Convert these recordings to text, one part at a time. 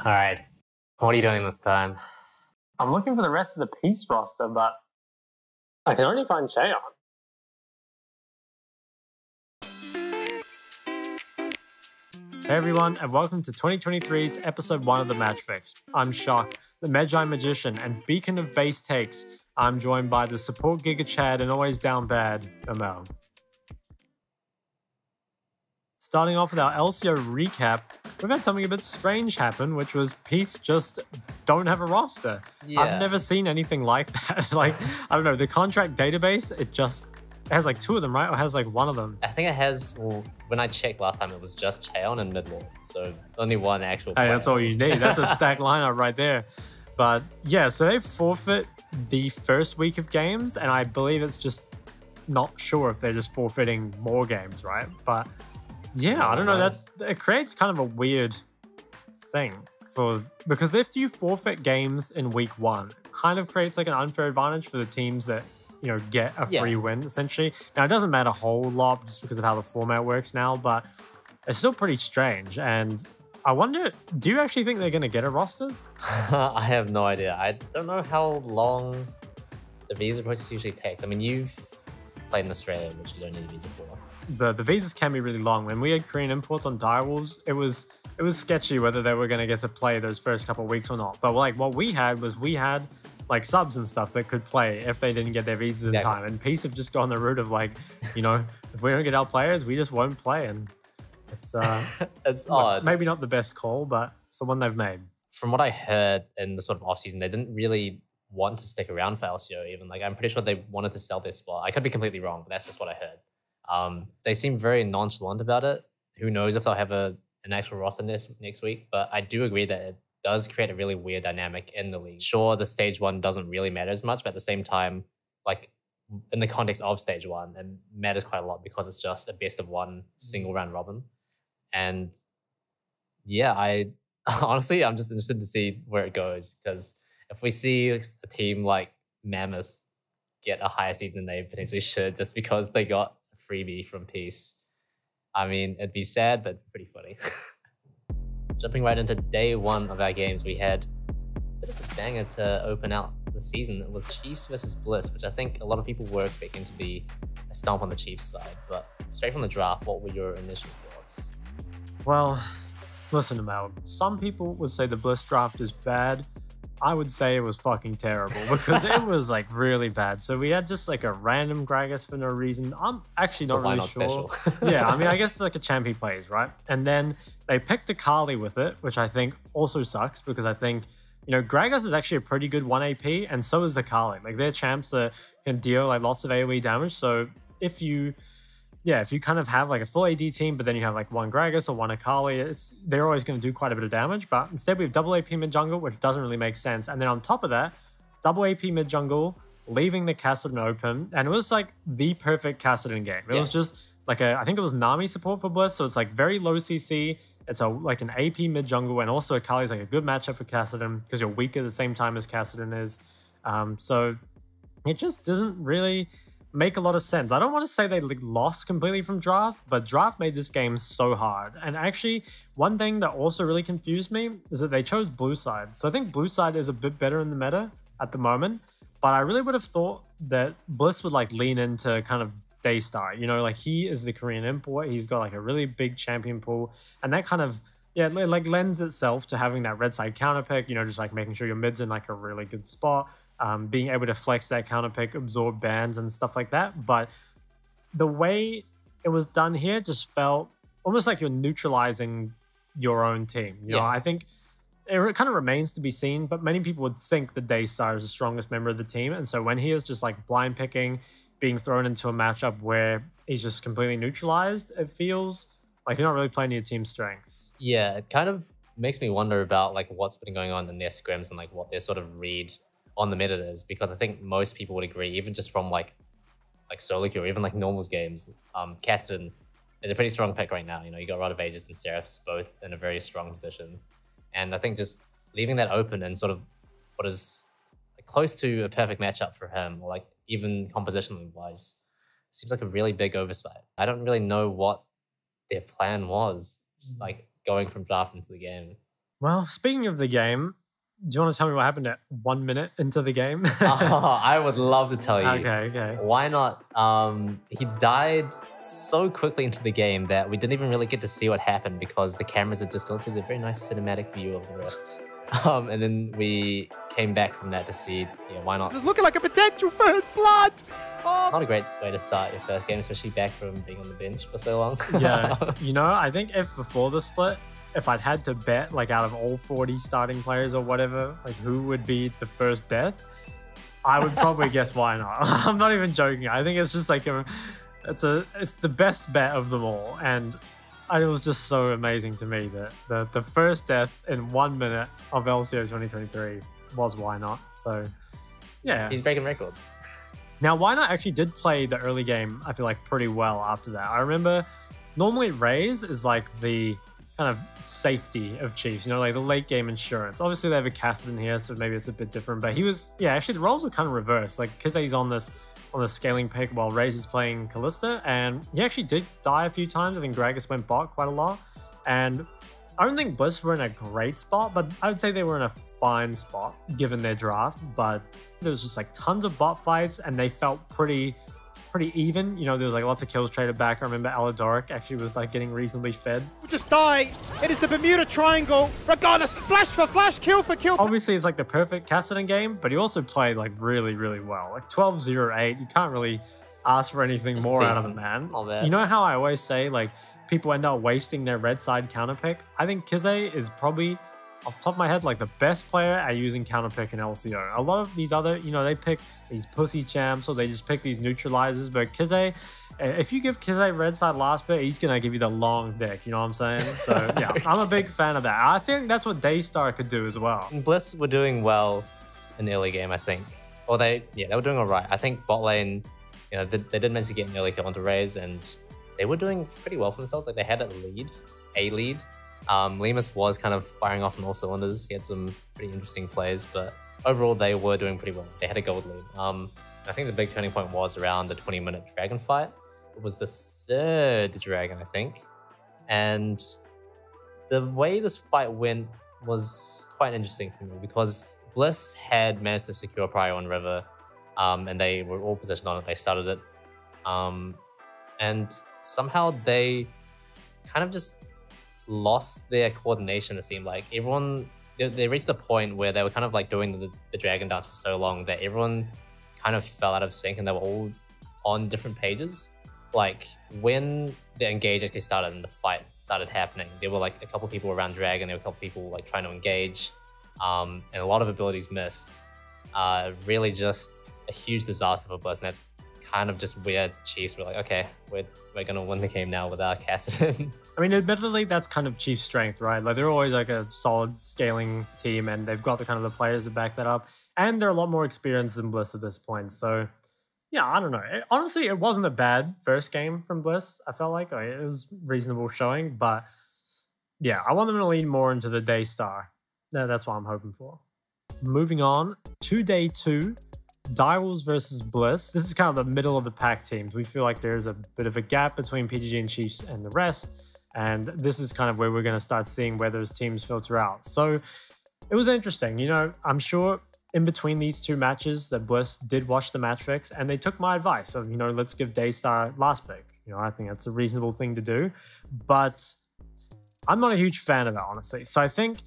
All right. What are you doing this time? I'm looking for the rest of the Peace roster, but I can only find Cheon. Hey everyone, and welcome to 2023's episode 1 of the Matchfix. I'm Shok, the Magi Magician and beacon of base takes. I'm joined by the support Giga Chad and always down bad, emelg. Starting off with our LCO recap, we've had something a bit strange happen, which was Peace just don't have a roster. Yeah. I've never seen anything like that. Like, I don't know, the contract database, it has like 2 of them, right? Or has like 1 of them? I think it has, well, when I checked last time, it was just Cheon and mid-wall. So only 1 actual player. Hey, that's all you need. That's a stacked lineup right there. But yeah, so they forfeit the first week of games, and I believe it's just not sure if they're just forfeiting more games, right? But yeah, I don't know. It creates kind of a weird thing because if you forfeit games in week 1, it kind of creates like an unfair advantage for the teams that, you know, get a free win essentially. Now it doesn't matter a whole lot just because of how the format works now, but it's still pretty strange. And I wonder, do you actually think they're going to get a roster? I have no idea. I don't know how long the visa process usually takes. I mean, you've played in Australia, which you don't need a visa for. The visas can be really long. When we had Korean imports on Direwolves, it was sketchy whether they were going to get to play those first couple of weeks or not. But like what we had like subs and stuff that could play if they didn't get their visas in time. And Peace have just gone the route of like, you know, if we don't get our players, we just won't play. And it's it's odd. Maybe not the best call, but it's the one they've made. From what I heard in the sort of off-season, they didn't really want to stick around for LCO even. Like, I'm pretty sure they wanted to sell their spot. I could be completely wrong, but that's just what I heard. They seem very nonchalant about it. Who knows if they'll have an actual roster next week, but I do agree that it does create a really weird dynamic in the league. Sure, the stage 1 doesn't really matter as much, but at the same time, like in the context of stage 1, it matters quite a lot because it's just a best of 1 single round robin. And yeah, honestly, I'm just interested to see where it goes, because if we see a team like Mammoth get a higher seed than they potentially should just because they got a freebie from Peace, I mean, it'd be sad, but pretty funny. Jumping right into day 1 of our games, we had a bit of a banger to open out the season. It was Chiefs versus Bliss, which I think a lot of people were expecting to be a stomp on the Chiefs side. But straight from the draft, what were your initial thoughts? Well, listen, emelg. Some people would say the Bliss draft is bad. I would say it was fucking terrible because it was like really bad. So we had just like a random Gragas for no reason. I'm actually not really sure. Yeah, I mean, I guess it's like a champ he plays, right? And then they picked a Kali with it, which I think also sucks because I think, you know, Gragas is actually a pretty good 1 AP and so is the Kali. Like their champs that can deal like lots of AoE damage. So if you kind of have like a full AD team, but then you have like 1 Gragas or 1 Akali, they're always going to do quite a bit of damage. But instead, we have double AP mid jungle, which doesn't really make sense. And then on top of that, double AP mid jungle, leaving the Kassadin open. And it was like the perfect Kassadin game. It was just like I think it was Nami support for Bliss. So it's like very low CC. It's like an AP mid jungle. And also Akali is like a good matchup for Kassadin because you're weak at the same time as Kassadin is. So it just doesn't really make a lot of sense. I don't want to say they lost completely from draft, but draft made this game so hard. And actually, one thing that also really confused me is that they chose blue side. So I think blue side is a bit better in the meta at the moment, but I really would have thought that Bliss would like lean into kind of Daystar. You know, like he is the Korean import. He's got like a really big champion pool, and that kind of like lends itself to having that red side counter pick. You know, just like making sure your mid's in like a really good spot. Being able to flex that counter pick, absorb bans and stuff like that. But the way it was done here just felt almost like you're neutralizing your own team. You know, I think it kind of remains to be seen, but many people would think that Daystar is the strongest member of the team. And so when he is just like blind picking, being thrown into a matchup where he's just completely neutralized, it feels like you're not really playing your team's strengths. Yeah, it kind of makes me wonder about like what's been going on in their scrims and like what their sort of read on the meta is, because I think most people would agree, even just from like solo queue or even like normals games, Kassadin is a pretty strong pick right now. You know, you got Rod of Ages and Seraphs both in a very strong position. And I think just leaving that open and sort of what is close to a perfect matchup for him, or like even compositionally wise, seems like a really big oversight. I don't really know what their plan was, like going from draft into the game. Well, speaking of the game, do you want to tell me what happened at 1 minute into the game? Oh, I would love to tell you. Okay. Why not? He died so quickly into the game that we didn't even really get to see what happened because the cameras had just gone through the very nice cinematic view of the Rift. And then we came back from that to see, why not? This is looking like a potential first blood. Oh. Not a great way to start your first game, especially back from being on the bench for so long. Yeah, I think if before the split, if I'd had to bet like out of all 40 starting players or whatever, like who would be the first death, I would probably guess why not. I'm not even joking. I think it's just like it's the best bet of them all, and it was just so amazing to me that the first death in 1 minute of LCO 2023 was why not. So yeah, he's breaking records. Now, Why Not actually did play the early game, I feel like, pretty well after that. I remember normally Raze is like the kind of safety of Chiefs, like the late game insurance. Obviously, they have a Cassidy in here, so maybe it's a bit different. But he was, actually, the roles were kind of reversed. Like, Kize's on the scaling pick while Raze is playing Kalista, and he actually did die a few times. I think Gragas went bot quite a lot. And I don't think Bliss were in a great spot, but I would say they were in a fine spot given their draft. But there was just like tons of bot fights, and they felt pretty even. There was like lots of kills traded back. I remember Aladoric actually was like getting reasonably fed. We'll just die. It is the Bermuda Triangle. Regardless, flash for flash, kill for kill. Obviously, it's like the perfect Cassidy game, but he also played like really, really well. Like 12-0-8. You can't really ask for anything more out of a man. You know how I always say like people end up wasting their red side counter pick? I think Kize is probably, off the top of my head, like the best player at using counter pick in LCO. A lot of these other, they pick these pussy champs or they just pick these neutralizers. But Kize, if you give Kize red side last pick, he's going to give you the long dick. You know what I'm saying? So yeah, I'm a big fan of that. I think that's what Daystar could do as well. Bliss were doing well in the early game, I think. Or they were doing all right. I think bot lane, they did manage to get an early kill onto Raze, and they were doing pretty well for themselves. Like they had a lead. Lemus was kind of firing off on all cylinders. He had some pretty interesting plays, but overall they were doing pretty well. They had a gold lead. I think the big turning point was around the 20-minute dragon fight. It was the third dragon, I think. And the way this fight went was quite interesting for me because Bliss had managed to secure Prio on River, and they were all positioned on it. They started it. And somehow they kind of just lost their coordination, it seemed like. Everyone, they reached the point where they were kind of like doing the dragon dance for so long that everyone kind of fell out of sync and they were all on different pages. Like when the engage actually started and the fight started happening, there were like a couple people around dragon, there were a couple people like trying to engage, and a lot of abilities missed. Really just a huge disaster for Bliss, and that's kind of just where Chiefs were like, okay, we're gonna win the game now without Cassidy. I mean, admittedly, that's kind of Chiefs' strength, right? Like they're always like a solid scaling team, and they've got the kind of the players to back that up, and they're a lot more experienced than Bliss at this point. So, yeah, I don't know. Honestly, it wasn't a bad first game from Bliss. I felt like it was reasonable showing, but yeah, I want them to lean more into the Daystar. That's what I'm hoping for. Moving on to day 2. Direwolves versus Bliss. This is kind of the middle of the pack teams. We feel like there's a bit of a gap between PGG and Chiefs and the rest, and this is kind of where we're going to start seeing where those teams filter out. So it was interesting. I'm sure in between these two matches that Bliss did watch the Matchfix, and they took my advice of, let's give Daystar last pick. I think that's a reasonable thing to do, but I'm not a huge fan of that, honestly. So I think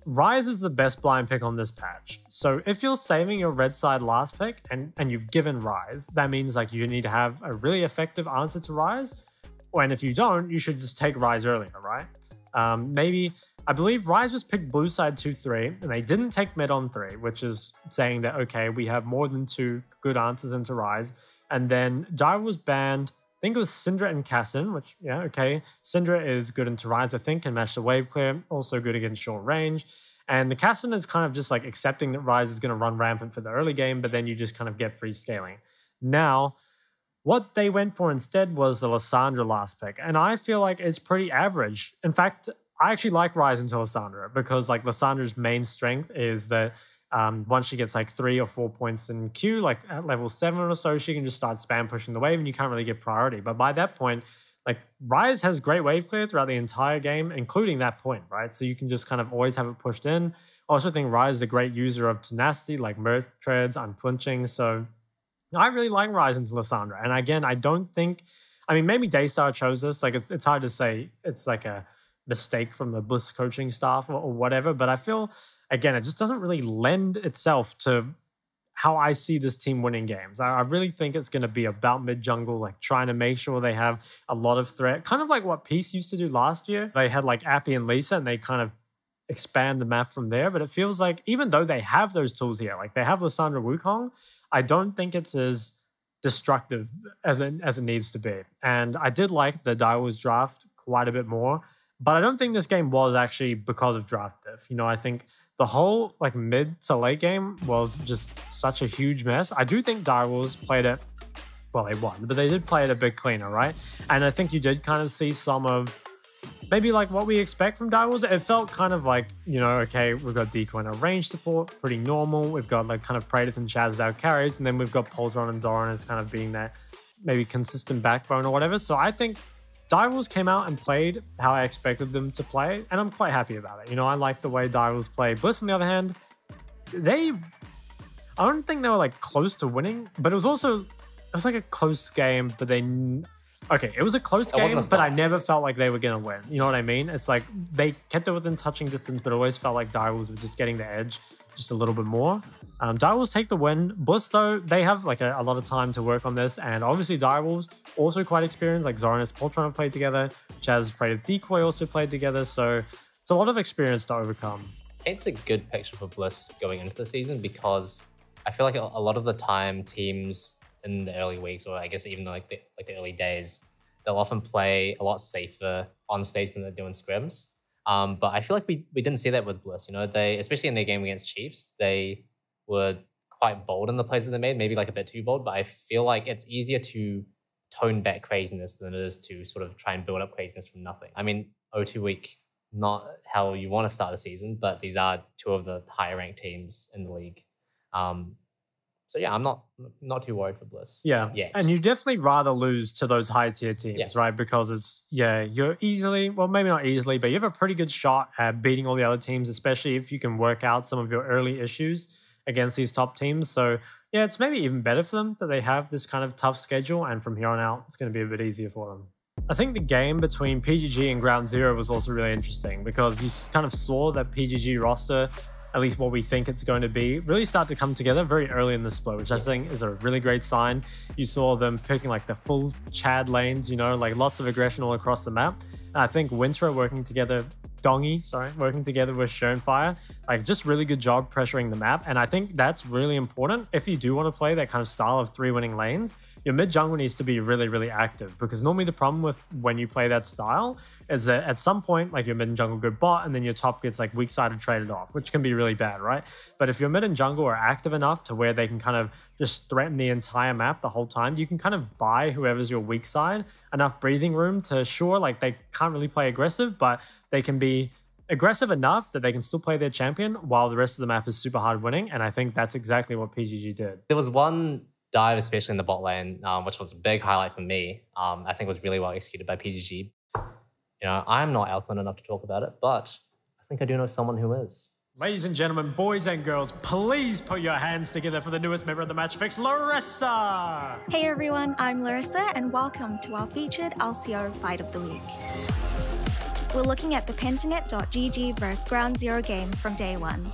Ryze is the best blind pick on this patch. So if you're saving your red side last pick and you've given Ryze, that means like you need to have a really effective answer to Ryze. And if you don't, you should just take Ryze earlier, right? I believe Ryze was picked blue side 2-3, and they didn't take mid on 3, which is saying that, okay, we have more than 2 good answers into Ryze. And then Dire was banned. I think it was Syndra and Cassin, which, yeah, okay. Syndra is good into Ryze, I think, can match the wave clear, also good against short range. And the Cassin is kind of just like accepting that Ryze is going to run rampant for the early game, but then you just kind of get free scaling. Now, what they went for instead was the Lissandra last pick, and I feel like it's pretty average. In fact, I actually like Ryze into Lissandra because like Lissandra's main strength is that once she gets like 3 or 4 points in Q, like at level 7 or so, she can just start spam pushing the wave and you can't really get priority. But by that point, Like, Rise has great wave clear throughout the entire game, including that point, right? So you can just kind of always have it pushed in. I also think Rise is a great user of tenacity, like Mirth Treads, unflinching. So I really like Rise into Lissandra. And again, I don't think, I mean, maybe Daystar chose this. Like, it's hard to say it's like a mistake from the Bliss coaching staff or whatever. But I feel, again, it just doesn't really lend itself to how I see this team winning games. I really think it's going to be about mid-jungle, like trying to make sure they have a lot of threat. Kind of like what Peace used to do last year. They had like Appy and Lisa, and they kind of expand the map from there. But it feels like even though they have those tools here, like they have Lissandra Wukong, I don't think it's as destructive as it needs to be. And I did like the Direwolves draft quite a bit more. But I don't think this game was actually because of draft diff. You know, I think the whole like mid to late game was just such a huge mess. I do think Direwolves played it, well, they won, but they did play it a bit cleaner, right? And I think you did kind of see some of maybe like what we expect from Direwolves. It felt kind of like, you know, okay, we've got Decoy and a range support, pretty normal. We've got like kind of Praedyth and Chaz as our carries, and then we've got Poltron and Zoran as kind of being that maybe consistent backbone or whatever. So I think Direwolves came out and played how I expected them to play, and I'm quite happy about it. You know, I like the way Direwolves play. Bliss, on the other hand, I don't think they were like close to winning, but it was like a close game, but it was a close game, but I never felt like they were going to win. You know what I mean? It's like they kept it within touching distance, but it always felt like Direwolves were just getting the edge just a little bit more. Direwolves take the win. Bliss, though, they have like a lot of time to work on this, and obviously Direwolves also quite experienced. Like Zoran and Poltron have played together. Chaz, Praedyth, Decoy also played together, so it's a lot of experience to overcome. It's a good picture for Bliss going into the season, because I feel like a lot of the time teams in the early weeks, or I guess even like the early days, they'll often play a lot safer on stage than they do in scrims. But I feel like we didn't see that with Bliss. You know, they, especially in their game against Chiefs, they were quite bold in the plays that they made, maybe like a bit too bold, but I feel like it's easier to tone back craziness than it is to sort of try and build up craziness from nothing. I mean, O2 week, not how you want to start the season, but these are two of the higher ranked teams in the league. So yeah, I'm not too worried for Bliss. Yeah, yet. And you definitely rather lose to those high tier teams, right? Because it's, you're easily, well, maybe not easily, but you have a pretty good shot at beating all the other teams, especially if you can work out some of your early issues against these top teams. So yeah, it's maybe even better for them that they have this kind of tough schedule, and from here on out, it's going to be a bit easier for them. I think the game between PGG and Ground Zero was also really interesting, because you kind of saw that PGG roster, at least what we think it's going to be, really start to come together very early in the split, which I think is a really great sign. You saw them picking like the full Chad lanes, you know, like lots of aggression all across the map. And I think Winter working together working together with Shernfire, like just really good job pressuring the map. And I think that's really important if you do want to play that kind of style of 3 winning lanes. Your mid jungle needs to be really, really active, because normally the problem with when you play that style is that at some point, like your mid and jungle go bot, and then your top gets like weak sided traded off, which can be really bad, right? But if your mid and jungle are active enough to where they can kind of just threaten the entire map the whole time, you can kind of buy whoever's your weak side enough breathing room to, sure, like they can't really play aggressive, but they can be aggressive enough that they can still play their champion while the rest of the map is super hard winning. And I think that's exactly what PGG did. There was one dive, especially in the bot lane, which was a big highlight for me. I think was really well executed by PGG. You know, I'm not eloquent enough to talk about it, but I think I do know someone who is. Ladies and gentlemen, boys and girls, please put your hands together for the newest member of the Matchfix, Larissa! Hey everyone, I'm Larissa, and welcome to our featured LCO Fight of the Week. We're looking at the Pentanet.gg vs Ground Zero game from day 1.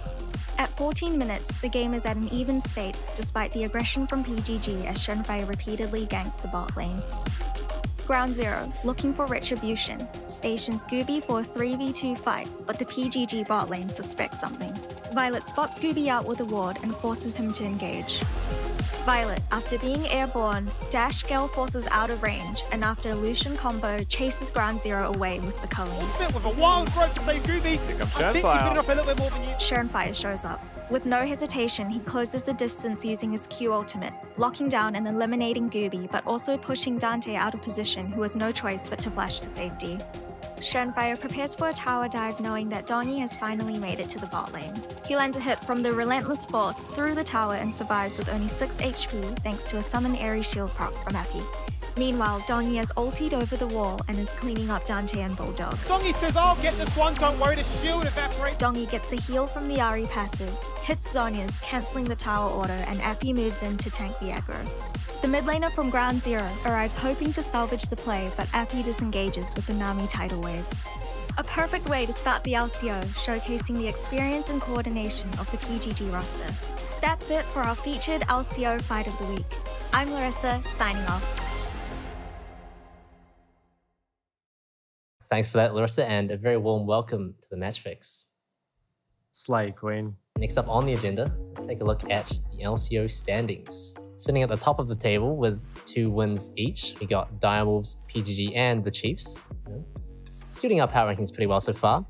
At 14 minutes, the game is at an even state despite the aggression from PGG as Shernfire repeatedly ganked the bot lane. Ground Zero, looking for retribution, stations Gooby for a 3v2 fight, but the PGG bot lane suspects something. Violet spots Gooby out with a ward and forces him to engage. Violet, after being airborne, dash Gale forces out of range, and after a Lucian combo, chases Ground Zero away with the culling. With a wild growth to save Gooby. I think you've been off a little bit more than you. Shernfire shows up. With no hesitation, he closes the distance using his Q ultimate, locking down and eliminating Gooby, but also pushing Dante out of position, who has no choice but to flash to safety. Shernfire prepares for a tower dive, knowing that Donnie has finally made it to the bot lane. He lands a hit from the Relentless Force through the tower and survives with only 6 HP thanks to a summon Airy Shield proc from Appy. Meanwhile, Dongy has ultied over the wall and is cleaning up Dante and Bulldog. Dongy says, I'll get this one, don't worry, the shield evaporates. Dongy gets the heal from the Ahri passive, hits Zhonya's, cancelling the tower auto, and Appy moves in to tank the aggro. The mid laner from Ground Zero arrives hoping to salvage the play, but Appy disengages with the Nami tidal wave. A perfect way to start the LCO, showcasing the experience and coordination of the PGG roster. That's it for our featured LCO Fight of the Week. I'm Larissa, signing off. Thanks for that, Larissa, and a very warm welcome to the Matchfix. Slay, Queen. Next up on the agenda, let's take a look at the LCO Standings. Sitting at the top of the table with 2 wins each, we got Direwolves, PGG, and the Chiefs. Suiting our power rankings pretty well so far.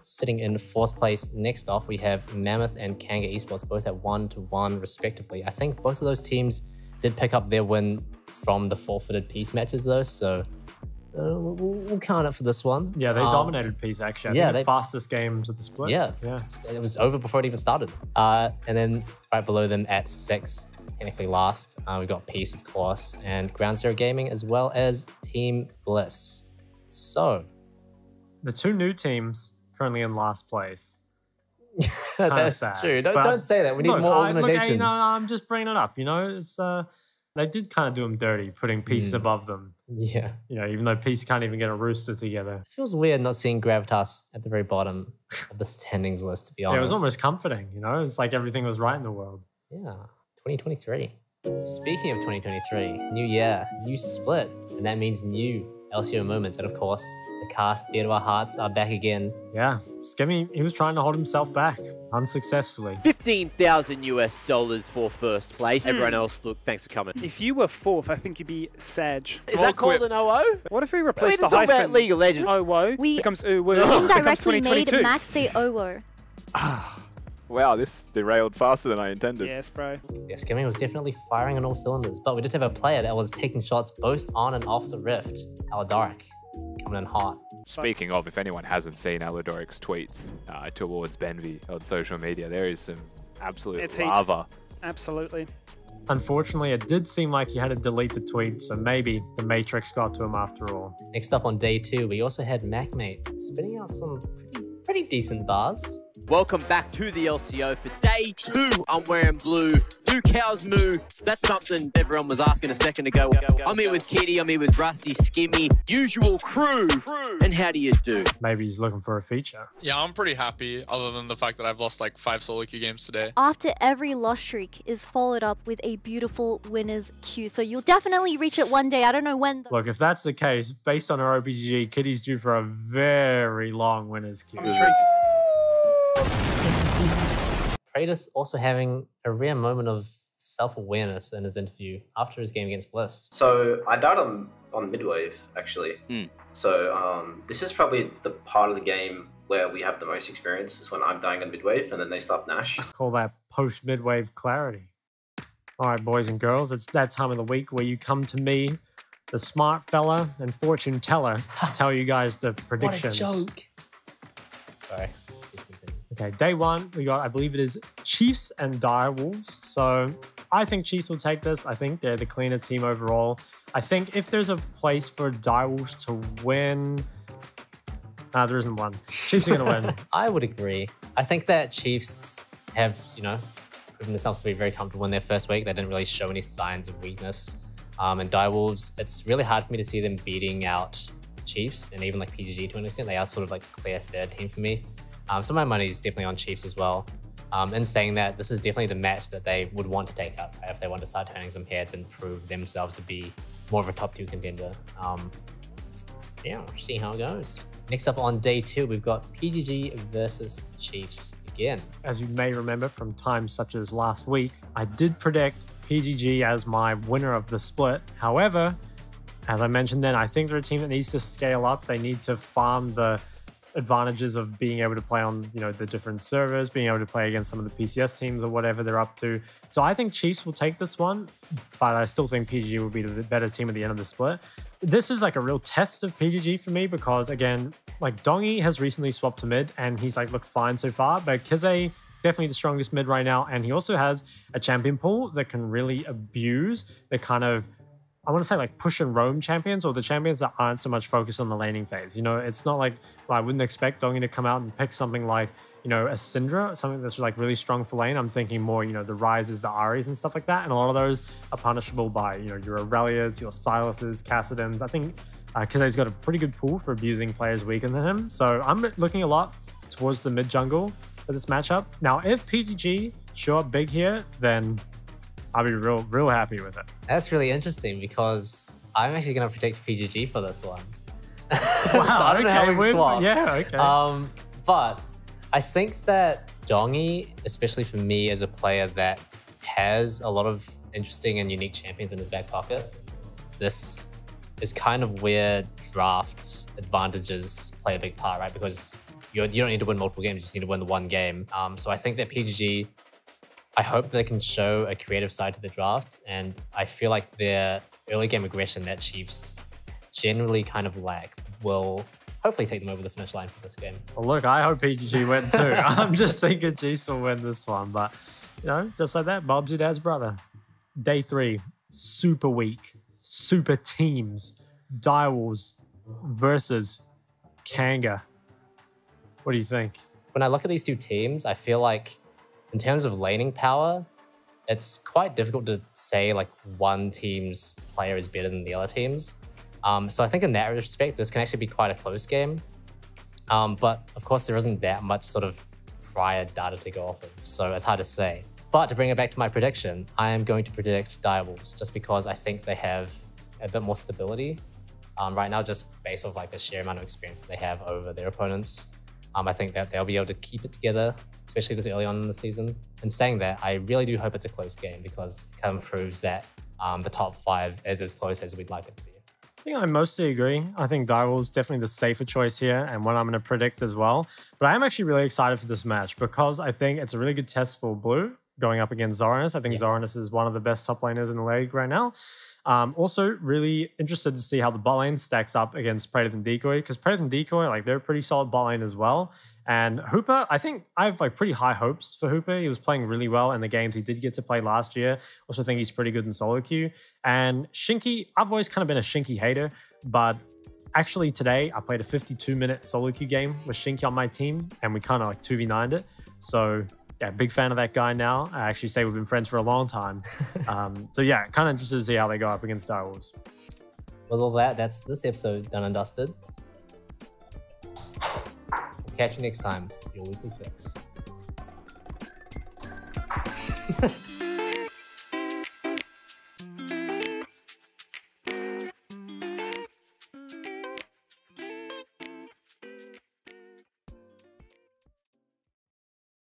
Sitting in 4th place next off, we have Mammoth and Kanga Esports, both at 1-1 respectively. I think both of those teams did pick up their win from the forfeited peace matches though, so we'll count it for this one. Yeah, they dominated peace actually. I think the fastest games of the split. Yeah, it was over before it even started. And then right below them at 6th, technically last, we got Peace, of course, and Ground Zero Gaming, as well as Team Bliss. So, the 2 new teams currently in last place. That's sad. True. Don't say that. We need more organizations. No, I'm just bringing it up. You know, it's they did kind of do them dirty, putting Peace above them. Yeah. You know, even though Peace can't even get a rooster together. It feels weird not seeing Gravitas at the very bottom of the standings list, to be honest. Yeah, it was almost comforting, you know? It's like everything was right in the world. Yeah, 2023. Speaking of 2023, new year, new split, and that means new LCO moments. And of course, the cast, dear to our hearts, are back again. Yeah, Skimmy, he was trying to hold himself back, unsuccessfully. $15,000 for first place. Everyone else, look, thanks for coming. If you were 4th, I think you'd be Sag. Is that called an OO? What if we replace the hyphen? hyphen? About League of Legends. OWO becomes UWO. Indirectly made Max say OWO. Wow, this derailed faster than I intended. Yes, bro. Yeah, Skimming was definitely firing on all cylinders, but we did have a player that was taking shots both on and off the rift. Alodoric, coming in hot. Speaking of, if anyone hasn't seen Alodoric's tweets towards Benvy on social media, there is some absolute lava. Absolutely. Unfortunately, it did seem like he had to delete the tweet, so maybe the Matrix got to him after all. Next up on day 2, we also had MacMate spitting out some pretty decent bars. Welcome back to the LCO for day 2. I'm wearing blue. 2 cows moo. That's something everyone was asking a second ago. I'm here with Kitty. I'm here with Rusty, Skimmy, usual crew. And how do you do? Maybe he's looking for a feature. Yeah, I'm pretty happy, other than the fact that I've lost like 5 solo queue games today. After every loss streak is followed up with a beautiful winner's queue. So you'll definitely reach it one day. I don't know when. Look, if that's the case, based on our OPGG, Kitty's due for a very long winner's queue. Praetus also having a rare moment of self-awareness in his interview after his game against Bliss. So I died on midwave, actually. So this is probably the part of the game where we have the most experience, is when I'm dying on midwave and then they start Nash. Call that post-midwave clarity. All right, boys and girls, it's that time of the week where you come to me, the smart fella and fortune teller, to tell you guys the predictions. What a joke. Sorry. Okay, day 1, we got, I believe it is Chiefs and Direwolves. So I think Chiefs will take this. I think they're the cleaner team overall. I think if there's a place for Direwolves to win, there isn't one. Chiefs are going to win. I would agree. I think that Chiefs have, proven themselves to be very comfortable in their first week. They didn't really show any signs of weakness. And Direwolves, it's really hard for me to see them beating out Chiefs and even like PGG to an extent. They are sort of like the clear 3rd team for me. So my money is definitely on Chiefs as well. In saying that, this is definitely the match that they would want to take up if they want to start turning some heads and prove themselves to be more of a top 2 contender. Yeah, we'll see how it goes. Next up on day 2, we've got PGG versus Chiefs again. As you may remember from times such as last week, I did predict PGG as my winner of the split. However, as I mentioned then, I think they're a team that needs to scale up. They need to farm the advantages of being able to play on, the different servers, being able to play against some of the PCS teams or whatever they're up to. So I think Chiefs will take this one, but I still think PGG will be the better team at the end of the split. This is like a real test of PGG for me because, again, like Dongy has recently swapped to mid and he's like looked fine so far, but Kize, definitely the strongest mid right now, and he also has a champion pool that can really abuse the kind of I want to say like push and roam champions, or the champions that aren't so much focused on the laning phase. You know, it's not like, well, I wouldn't expect Dongy to come out and pick something like, you know, a Syndra, something that's like really strong for lane. I'm thinking more, you know, the Ryzes, the Aries and stuff like that. And a lot of those are punishable by, you know, your Aurelias, your Silases, Cassidans. I think Kaze's got a pretty good pool for abusing players weaker than him. So I'm looking a lot towards the mid jungle for this matchup. Now, if PGG show up big here, then I'll be real happy with it. That's really interesting because I'm actually going to predict PGG for this one. Wow, so I don't know how we swap. Yeah, okay. But I think that Dongy, especially for me as a player that has a lot of interesting and unique champions in his back pocket, this is kind of where draft advantages play a big part, right? Because you don't need to win multiple games, you just need to win the one game. So I think that PGG, I hope they can show a creative side to the draft, and I feel like their early game aggression that Chiefs generally kind of lack will hopefully take them over the finish line for this game. Well, look, I hope PGG win too. I'm just thinking Chiefs will win this one, but you know, just like that, Bob's your dad's brother. Day 3, super weak, super teams, Direwolves versus Kanga. What do you think? When I look at these two teams, I feel like in terms of laning power, it's quite difficult to say like one team's player is better than the other team's. So I think in that respect, this can actually be quite a close game. But of course, there isn't that much sort of prior data to go off of, so it's hard to say. But to bring it back to my prediction, I am going to predict Direwolves just because I think they have a bit more stability right now, just based off like the sheer amount of experience that they have over their opponents. I think that they'll be able to keep it together, especially this early on in the season. And saying that, I really do hope it's a close game because it kind of proves that the top 5 is as close as we'd like it to be. I think I mostly agree. I think Direwolves definitely the safer choice here and one I'm going to predict as well. But I am actually really excited for this match because I think it's a really good test for Blue going up against Zoranus. I think Zoranus is one of the best top laners in the league right now. Also, really interested to see how the bot lane stacks up against Predator and Decoy, because Predator and Decoy, like, they're a pretty solid bot lane as well. And Hooper, I think I have like pretty high hopes for Hooper. He was playing really well in the games he did get to play last year. Also think he's pretty good in solo queue. And Shinky, I've always kind of been a Shinky hater, but actually today I played a 52-minute solo queue game with Shinky on my team, and we kind of like 2v9'd it. So yeah, big fan of that guy now. I actually say we've been friends for a long time. So yeah, kind of interested to see how they go up against Direwolves. With all that, that's this episode done and dusted. Catch you next time for your weekly fix.